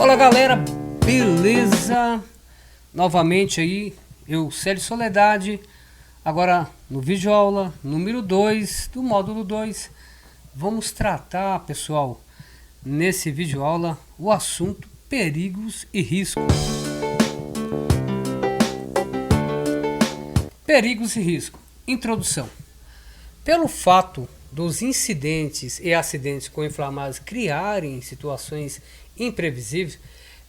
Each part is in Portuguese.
Fala galera, beleza? Novamente aí, eu, Célio Soledade, agora no vídeo aula número 2 do módulo 2, vamos tratar, pessoal, nesse vídeo aula, o assunto perigos e riscos. Perigos e riscos. Introdução. Pelo fato dos incidentes e acidentes com inflamáveis criarem situações imprevisíveis,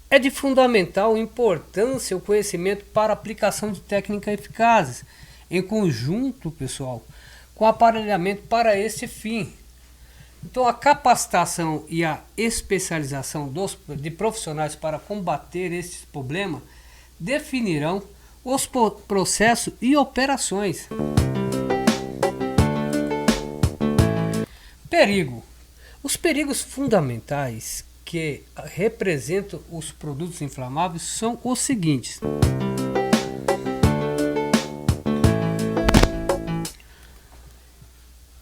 é de fundamental importância o conhecimento para aplicação de técnicas eficazes, em conjunto, pessoal, com aparelhamento para este fim. Então, a capacitação e a especialização de profissionais para combater estes problemas definirão os processos e operações. Perigo. Os perigos fundamentais que representam os produtos inflamáveis são os seguintes.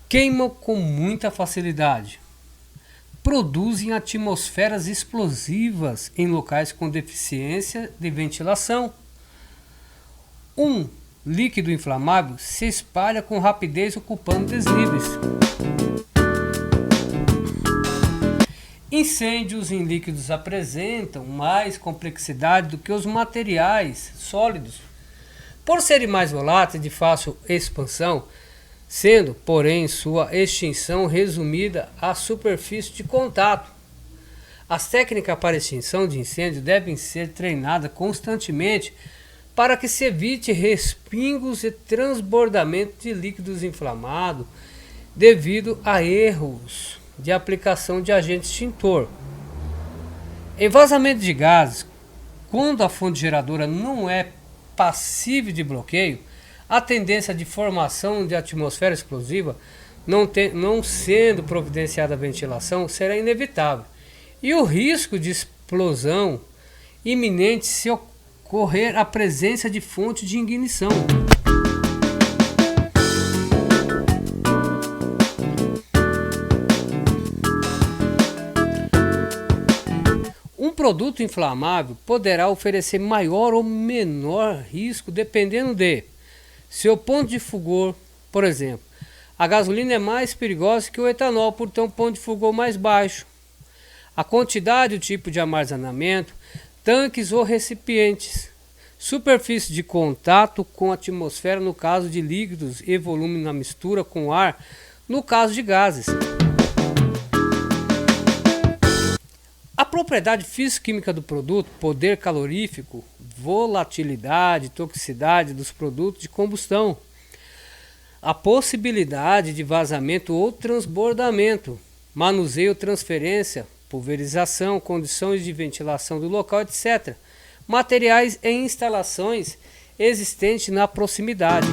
Queimam com muita facilidade. Produzem atmosferas explosivas em locais com deficiência de ventilação. Um líquido inflamável se espalha com rapidez ocupando desníveis. Incêndios em líquidos apresentam mais complexidade do que os materiais sólidos, por serem mais voláteis de fácil expansão, sendo, porém, sua extinção resumida à superfície de contato. As técnicas para extinção de incêndio devem ser treinadas constantemente para que se evite respingos e transbordamento de líquidos inflamados devido a erros de aplicação de agente extintor. Em vazamento de gases, quando a fonte geradora não é passível de bloqueio, a tendência de formação de atmosfera explosiva, não sendo providenciada a ventilação, será inevitável. E o risco de explosão iminente se ocorrer a presença de fonte de ignição. Um produto inflamável poderá oferecer maior ou menor risco dependendo de seu ponto de fulgor. Por exemplo, a gasolina é mais perigosa que o etanol por ter um ponto de fulgor mais baixo. A quantidade e o tipo de armazenamento, tanques ou recipientes, superfície de contato com a atmosfera no caso de líquidos e volume na mistura com ar no caso de gases. A propriedade físico-química do produto, poder calorífico, volatilidade, toxicidade dos produtos de combustão, a possibilidade de vazamento ou transbordamento, manuseio, transferência, pulverização, condições de ventilação do local, etc. Materiais e instalações existentes na proximidade.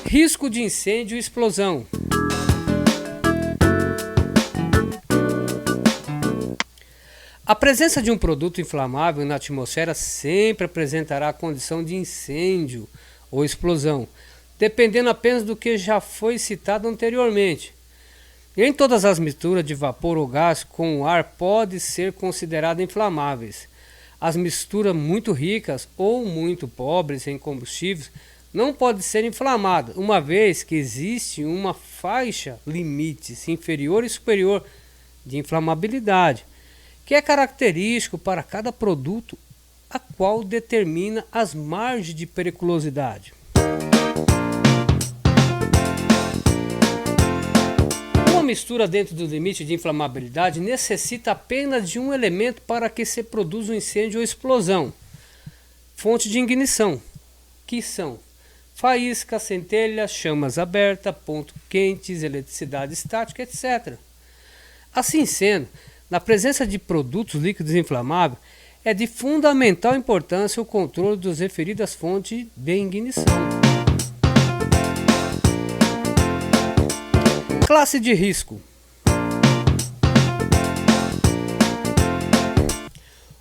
Risco de incêndio e explosão. A presença de um produto inflamável na atmosfera sempre apresentará a condição de incêndio ou explosão, dependendo apenas do que já foi citado anteriormente. Nem todas as misturas de vapor ou gás com o ar podem ser consideradas inflamáveis. As misturas muito ricas ou muito pobres em combustíveis não podem ser inflamadas, uma vez que existe uma faixa limites inferior e superior de inflamabilidade, que é característico para cada produto, a qual determina as margens de periculosidade. Uma mistura dentro do limite de inflamabilidade necessita apenas de um elemento para que se produza um incêndio ou explosão. Fonte de ignição, que são faísca, centelha, chamas abertas, pontos quentes, eletricidade estática, etc. Assim sendo, na presença de produtos líquidos inflamáveis, é de fundamental importância o controle das referidas fontes de ignição. Classe de risco.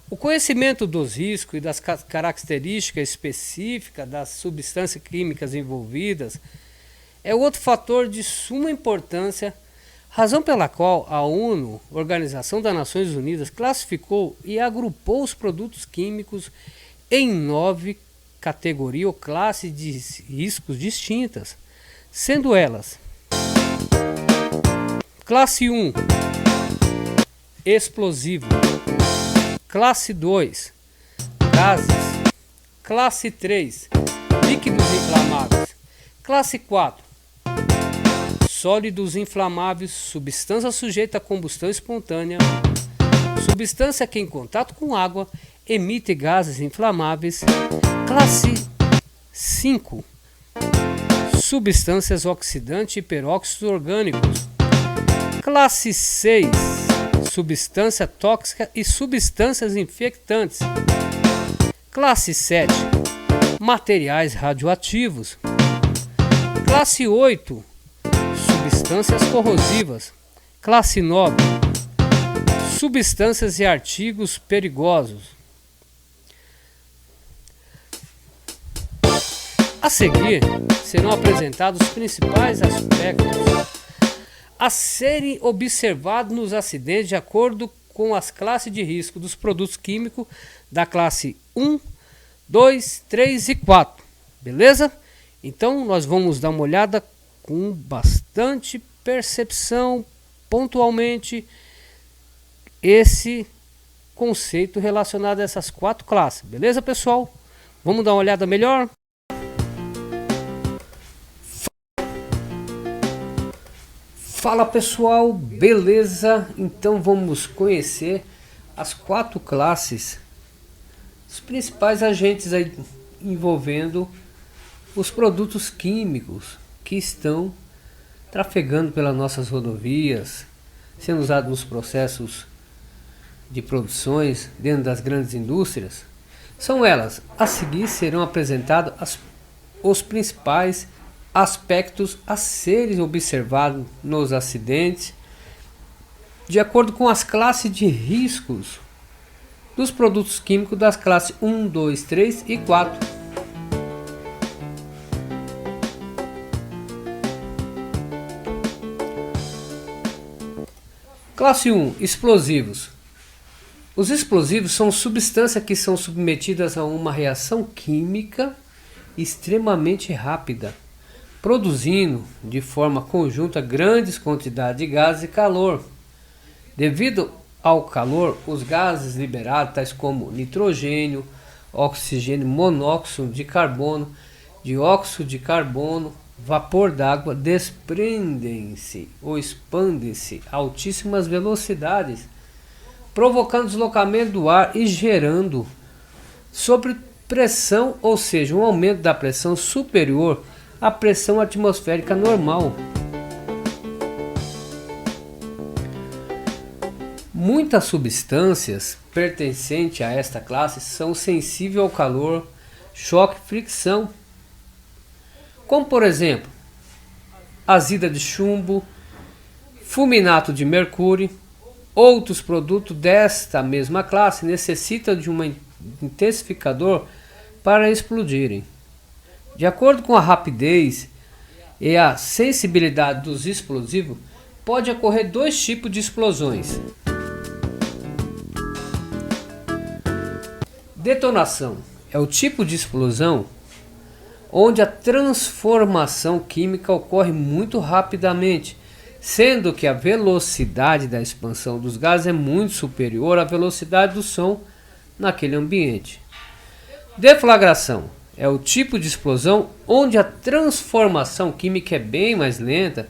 O conhecimento dos riscos e das características específicas das substâncias químicas envolvidas é outro fator de suma importância razão pela qual a ONU, Organização das Nações Unidas, classificou e agrupou os produtos químicos em 9 categorias ou classes de riscos distintas, sendo elas: classe 1, explosivo; classe 2, gases; classe 3, líquidos inflamáveis; classe 4, sólidos inflamáveis, substância sujeita a combustão espontânea, substância que em contato com água emite gases inflamáveis; classe 5, substâncias oxidantes e peróxidos orgânicos; classe 6, substância tóxica e substâncias infectantes; classe 7, materiais radioativos; classe 8, substâncias corrosivas; classe 9, substâncias e artigos perigosos. A seguir, serão apresentados os principais aspectos a serem observados nos acidentes de acordo com as classes de risco dos produtos químicos da classe 1, 2, 3 e 4. Beleza? Então, nós vamos dar uma olhada com bastante percepção, pontualmente, esse conceito relacionado a essas 4 classes. Beleza, pessoal? Vamos dar uma olhada melhor? Fala, pessoal, beleza? Então vamos conhecer as 4 classes, os principais agentes aí envolvendo os produtos químicos que estão trafegando pelas nossas rodovias, sendo usados nos processos de produções dentro das grandes indústrias. São elas. A seguir serão apresentados os principais aspectos a serem observados nos acidentes, de acordo com as classes de riscos dos produtos químicos das classes 1, 2, 3 e 4. Classe 1, explosivos. Os explosivos são substâncias que são submetidas a uma reação química extremamente rápida, produzindo de forma conjunta grandes quantidades de gases e calor. Devido ao calor, os gases liberados, tais como nitrogênio, oxigênio, monóxido de carbono, dióxido de carbono, vapor d'água, desprendem-se ou expandem-se a altíssimas velocidades, provocando deslocamento do ar e gerando sobre pressão, ou seja, um aumento da pressão superior à pressão atmosférica normal. Muitas substâncias pertencentes a esta classe são sensíveis ao calor, choque e fricção, como por exemplo, azida de chumbo, fulminato de mercúrio. Outros produtos desta mesma classe necessitam de um intensificador para explodirem. De acordo com a rapidez e a sensibilidade dos explosivos, pode ocorrer 2 tipos de explosões. Detonação é o tipo de explosão onde a transformação química ocorre muito rapidamente, sendo que a velocidade da expansão dos gases é muito superior à velocidade do som naquele ambiente. Deflagração é o tipo de explosão onde a transformação química é bem mais lenta,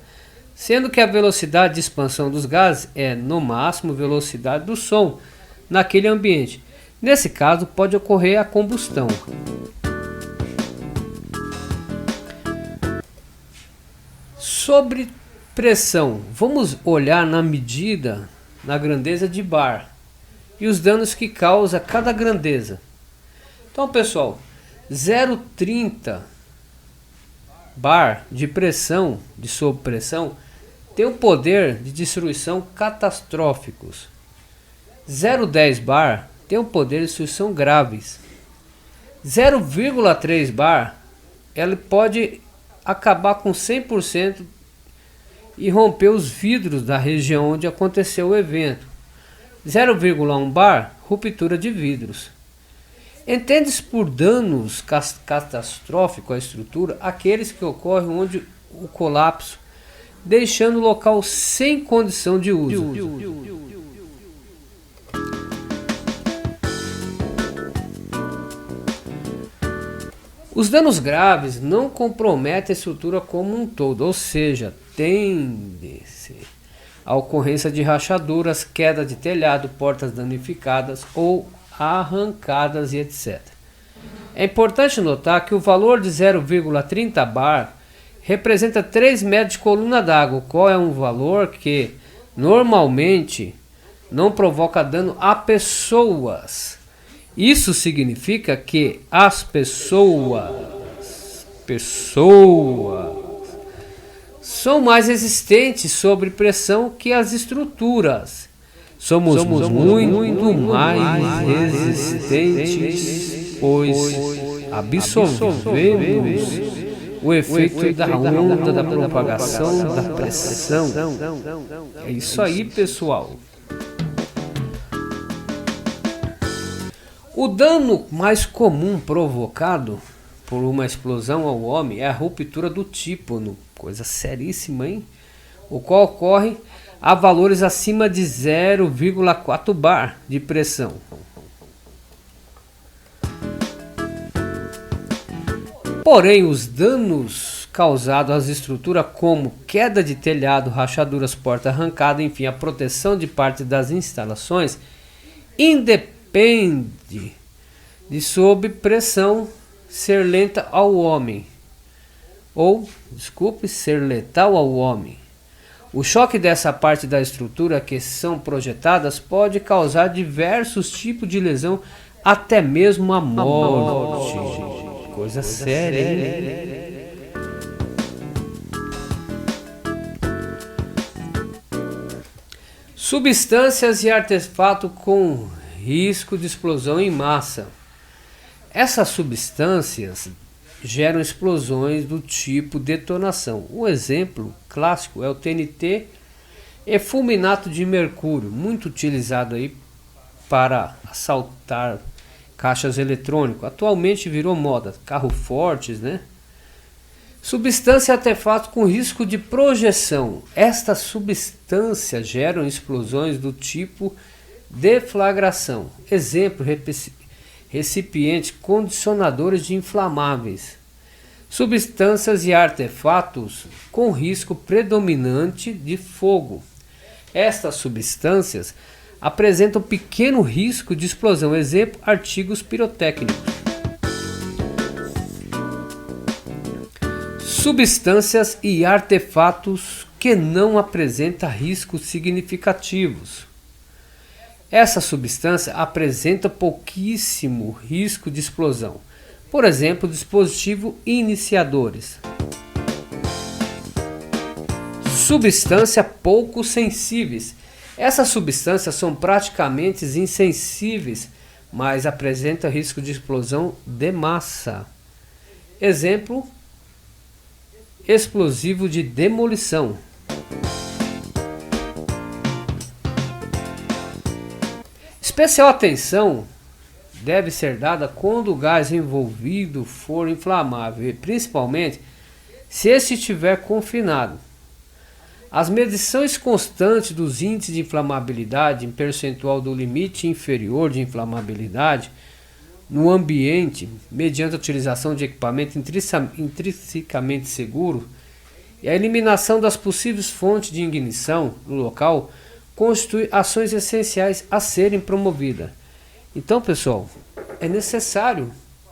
sendo que a velocidade de expansão dos gases é, no máximo, velocidade do som naquele ambiente. Nesse caso, pode ocorrer a combustão. Sobre pressão, vamos olhar na medida, na grandeza de bar e os danos que causa cada grandeza. Então, pessoal, 0,30 bar de pressão, de sob pressão, tem um poder de destruição catastróficos. 0,10 bar tem um poder de destruição graves. 0,3 bar, ela pode acabar com 100% e rompeu os vidros da região onde aconteceu o evento. 0,1 bar, ruptura de vidros. Entende-se por danos catastróficos à estrutura aqueles que ocorrem onde o colapso, deixando o local sem condição de uso. Os danos graves não comprometem a estrutura como um todo, ou seja, tende-se à ocorrência de rachaduras, queda de telhado, portas danificadas ou arrancadas e etc. É importante notar que o valor de 0,30 bar representa 3 metros de coluna d'água, o qual é um valor que normalmente não provoca dano a pessoas. Isso significa que as pessoas são mais resistentes sob pressão que as estruturas. Somos muito mais resistentes, pois absorvemos o efeito da onda da propagação da pressão. É isso aí, pessoal. O dano mais comum provocado por uma explosão ao homem é a ruptura do tímpano, coisa seríssima, hein? O qual ocorre a valores acima de 0,4 bar de pressão. Porém, os danos causados às estruturas, como queda de telhado, rachaduras, porta arrancada, enfim, a proteção de parte das instalações, independe de sob pressão ser lenta ao homem, ser letal ao homem. O choque dessa parte da estrutura que são projetadas pode causar diversos tipos de lesão, até mesmo a morte. Coisa séria, hein? Substâncias e artefatos com risco de explosão em massa. Essas substâncias geram explosões do tipo detonação. Um exemplo clássico é o TNT e fulminato de mercúrio, muito utilizado aí para assaltar caixas eletrônicos. Atualmente virou moda, carros fortes, né? Substância e artefato com risco de projeção. Estas substâncias geram explosões do tipo deflagração. Exemplo, recipientes condicionadores de inflamáveis. Substâncias e artefatos com risco predominante de fogo. Estas substâncias apresentam pequeno risco de explosão. Exemplo, artigos pirotécnicos. Substâncias e artefatos que não apresentam riscos significativos. Essa substância apresenta pouquíssimo risco de explosão. Por exemplo, dispositivos iniciadores. Substâncias pouco sensíveis. Essas substâncias são praticamente insensíveis, mas apresentam risco de explosão de massa. Exemplo, explosivo de demolição. Especial atenção deve ser dada quando o gás envolvido for inflamável, principalmente se este estiver confinado. As medições constantes dos índices de inflamabilidade em percentual do limite inferior de inflamabilidade no ambiente, mediante a utilização de equipamento intrinsecamente seguro, e a eliminação das possíveis fontes de ignição no local, constitui ações essenciais a serem promovidas. Então, pessoal, é necessário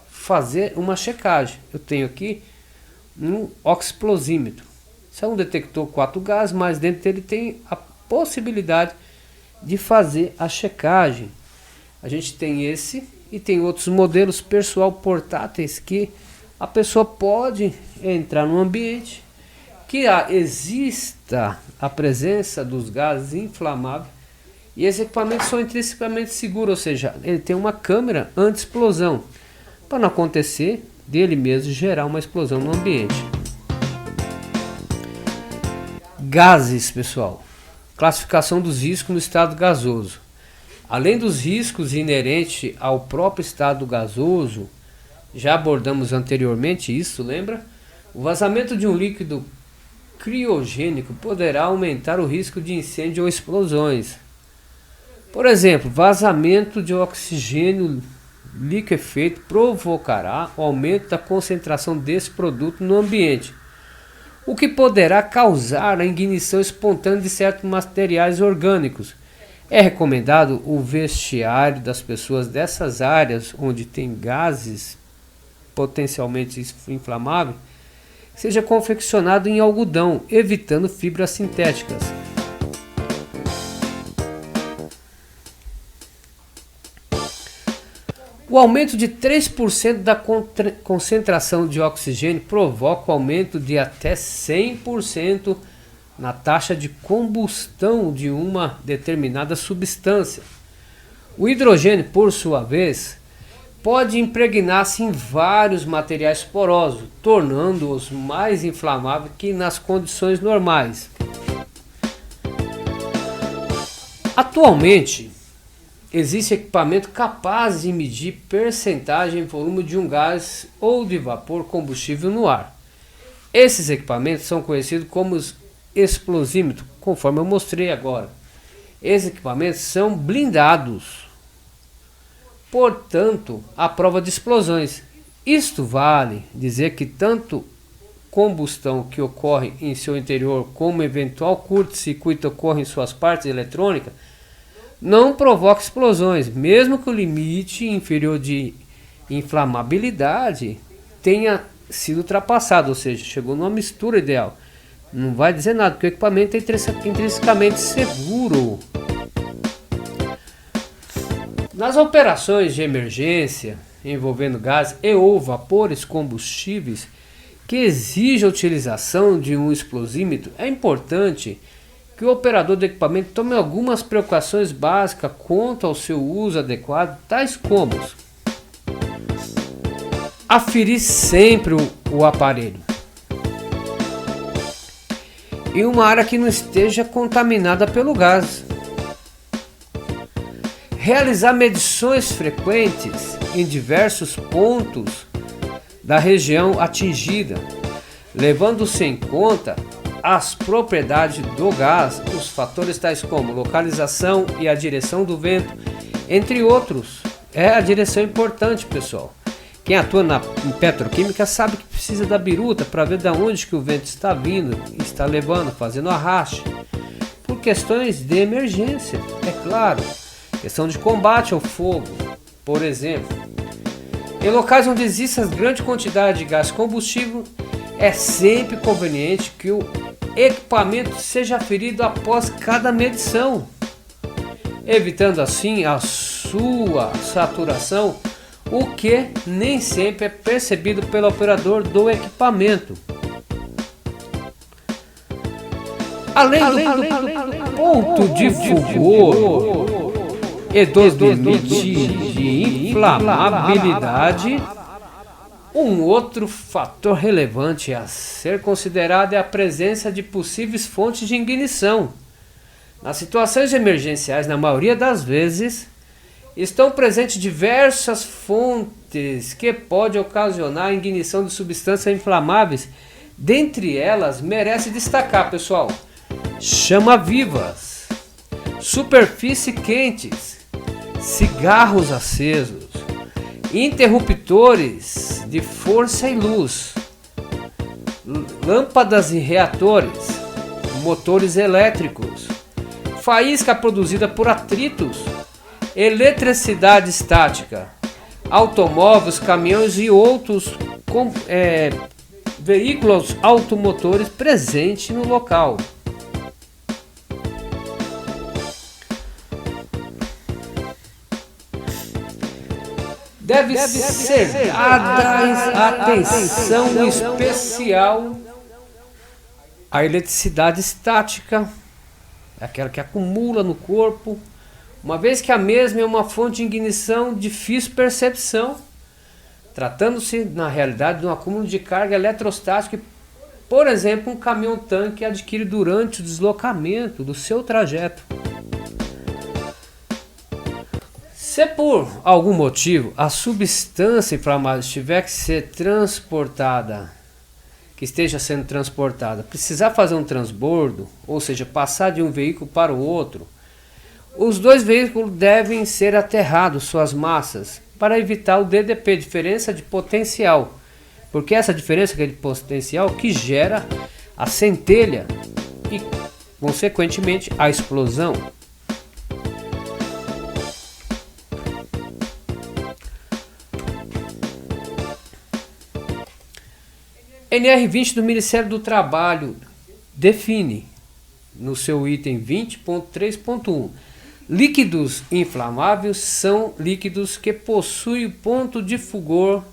fazer uma checagem. Eu tenho aqui um oxplosímetro. Isso é um detector 4 gases, mas dentro dele tem a possibilidade de fazer a checagem. A gente tem esse e tem outros modelos pessoal portáteis que a pessoa pode entrar no ambiente, que exista a presença dos gases inflamáveis, e esses equipamentos são intrinsecamente seguros, ou seja, ele tem uma câmera anti-explosão, para não acontecer dele mesmo gerar uma explosão no ambiente. Gases, pessoal. Classificação dos riscos no estado gasoso. Além dos riscos inerentes ao próprio estado gasoso, já abordamos anteriormente isso, lembra? O vazamento de um líquido criogênico poderá aumentar o risco de incêndio ou explosões. Por exemplo, vazamento de oxigênio liquefeito provocará o aumento da concentração desse produto no ambiente, o que poderá causar a ignição espontânea de certos materiais orgânicos. É recomendado o vestiário das pessoas dessas áreas onde tem gases potencialmente inflamáveis seja confeccionado em algodão, evitando fibras sintéticas. O aumento de 3% da concentração de oxigênio provoca o aumento de até 100% na taxa de combustão de uma determinada substância. O hidrogênio, por sua vez, pode impregnar-se em vários materiais porosos, tornando-os mais inflamáveis que nas condições normais. Atualmente, existe equipamento capaz de medir percentagem e volume de um gás ou de vapor combustível no ar. Esses equipamentos são conhecidos como os explosímetros, conforme eu mostrei agora. Esses equipamentos são blindados, portanto, à prova de explosões. Isto vale dizer que tanto combustão que ocorre em seu interior como eventual curto-circuito ocorre em suas partes eletrônicas não provoca explosões, mesmo que o limite inferior de inflamabilidade tenha sido ultrapassado, ou seja, chegou numa mistura ideal. Não vai dizer nada, porque o equipamento é intrinsecamente seguro. Nas operações de emergência envolvendo gás e ou vapores combustíveis que exigem a utilização de um explosímetro, é importante que o operador do equipamento tome algumas precauções básicas quanto ao seu uso adequado, tais como aferir sempre o aparelho em uma área que não esteja contaminada pelo gás, realizar medições frequentes em diversos pontos da região atingida, levando-se em conta as propriedades do gás, os fatores tais como localização e a direção do vento, entre outros. A direção é importante, pessoal. Quem atua em petroquímica sabe que precisa da biruta para ver de onde que o vento está vindo, está levando, fazendo arraste. Por questões de emergência, é claro. Questão de combate ao fogo, por exemplo. Em locais onde existe grande quantidade de gás combustível, é sempre conveniente que o equipamento seja aferido após cada medição, evitando assim a sua saturação, o que nem sempre é percebido pelo operador do equipamento. Além do ponto de fulgor e dos limites de inflamabilidade, um outro fator relevante a ser considerado é a presença de possíveis fontes de ignição. Nas situações emergenciais, na maioria das vezes, estão presentes diversas fontes que podem ocasionar a ignição de substâncias inflamáveis. Dentre elas, merece destacar, pessoal, chama-vivas, superfícies quentes, cigarros acesos, interruptores de força e luz, lâmpadas e reatores, motores elétricos, faísca produzida por atritos, eletricidade estática, automóveis, caminhões e outros veículos automotores presentes no local. Deve ser dada atenção especial à eletricidade estática, aquela que acumula no corpo, uma vez que a mesma é uma fonte de ignição de difícil percepção, tratando-se na realidade de um acúmulo de carga eletrostática Por exemplo, um caminhão-tanque adquire durante o deslocamento do seu trajeto. Se por algum motivo a substância inflamável estiver que ser transportada, que esteja sendo transportada, precisar fazer um transbordo, ou seja, passar de um veículo para o outro, os dois veículos devem ser aterrados suas massas para evitar o DDP, diferença de potencial, porque essa diferença de potencial que gera a centelha e, consequentemente, a explosão. NR20 do Ministério do Trabalho define, no seu item 20.3.1, líquidos inflamáveis são líquidos que possuem ponto de fulgor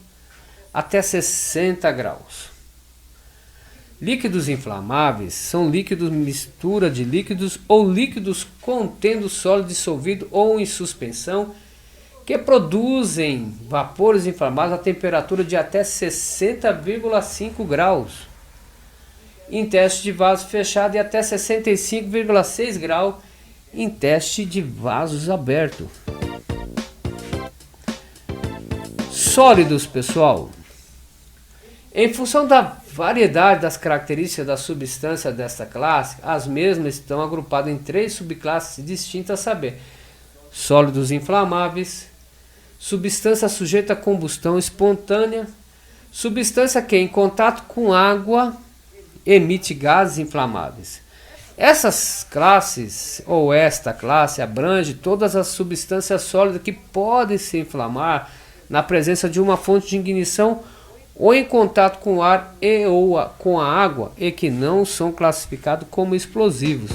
até 60 graus. Líquidos inflamáveis são líquidos mistura de líquidos ou líquidos contendo sólido dissolvido ou em suspensão que produzem vapores inflamáveis a temperatura de até 60,5 graus. Em teste de vaso fechado e até 65,6 graus em teste de vasos aberto. Sólidos, pessoal. Em função da variedade das características da substância desta classe, as mesmas estão agrupadas em 3 subclasses distintas, a saber, sólidos inflamáveis, substância sujeita a combustão espontânea, substância que em contato com água emite gases inflamáveis. Essas classes, ou esta classe, abrange todas as substâncias sólidas que podem se inflamar na presença de uma fonte de ignição ou em contato com o ar e ou com a água e que não são classificados como explosivos.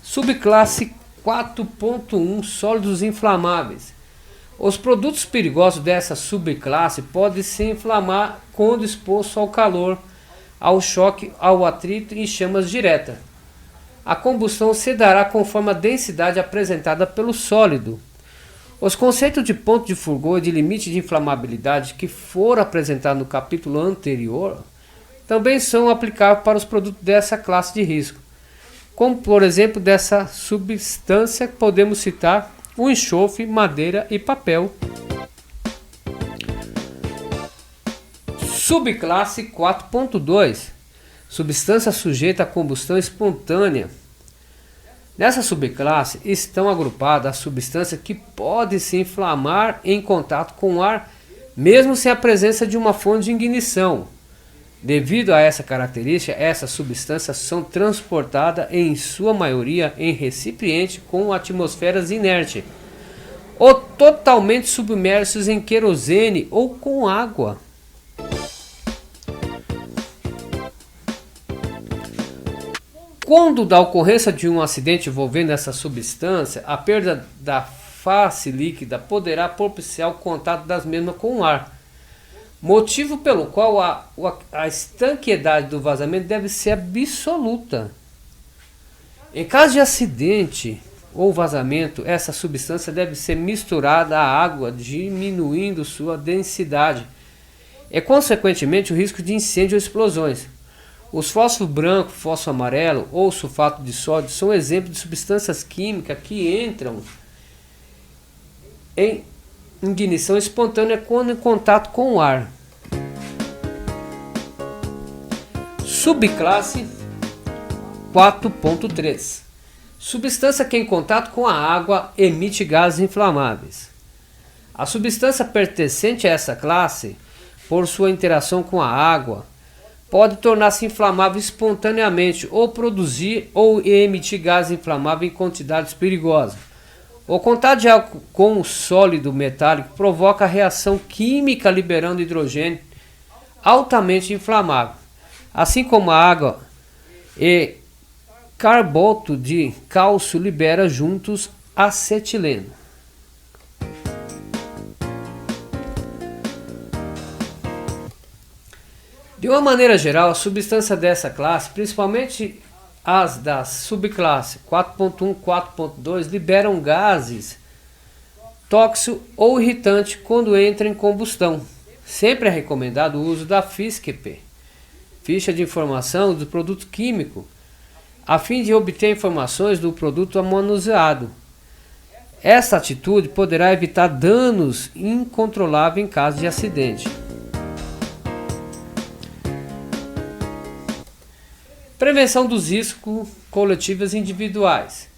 Subclasse 4.1 Sólidos inflamáveis. Os produtos perigosos dessa subclasse podem se inflamar quando exposto ao calor, ao choque, ao atrito e chamas diretas. A combustão se dará conforme a densidade apresentada pelo sólido. Os conceitos de ponto de fulgor e de limite de inflamabilidade que foram apresentados no capítulo anterior também são aplicáveis para os produtos dessa classe de risco. Como, por exemplo, dessa substância, podemos citar o enxofre, madeira e papel. Subclasse 4.2 Substância sujeita a combustão espontânea. Nessa subclasse estão agrupadas as substâncias que podem se inflamar em contato com o ar, mesmo sem a presença de uma fonte de ignição. Devido a essa característica, essas substâncias são transportadas em sua maioria em recipiente com atmosferas inertes ou totalmente submersos em querosene ou com água. Quando da ocorrência de um acidente envolvendo essa substância, a perda da face líquida poderá propiciar o contato das mesmas com o ar, motivo pelo qual a estanqueidade do vazamento deve ser absoluta. Em caso de acidente ou vazamento, essa substância deve ser misturada à água, diminuindo sua densidade e, consequentemente, o risco de incêndio ou explosões. Os fósforos branco, fósforo amarelo ou sulfato de sódio são exemplos de substâncias químicas que entram em ignição espontânea quando em contato com o ar. Subclasse 4.3 Substância que em contato com a água emite gases inflamáveis. A substância pertencente a essa classe, por sua interação com a água, pode tornar-se inflamável espontaneamente ou produzir ou emitir gases inflamáveis em quantidades perigosas. O contato de água com o sólido metálico provoca a reação química liberando hidrogênio altamente inflamável, assim como a água e carbonato de cálcio libera juntos acetileno. De uma maneira geral, a substância dessa classe, principalmente as da subclasse 4.1 e 4.2, liberam gases tóxicos ou irritantes quando entram em combustão. sempre é recomendado o uso da FISCP, ficha de informação do produto químico, a fim de obter informações do produto manuseado. Esta atitude poderá evitar danos incontroláveis em caso de acidente. Prevenção dos riscos coletivos individuais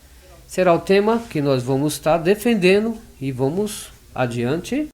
será o tema que nós vamos estar defendendo e vamos adiante.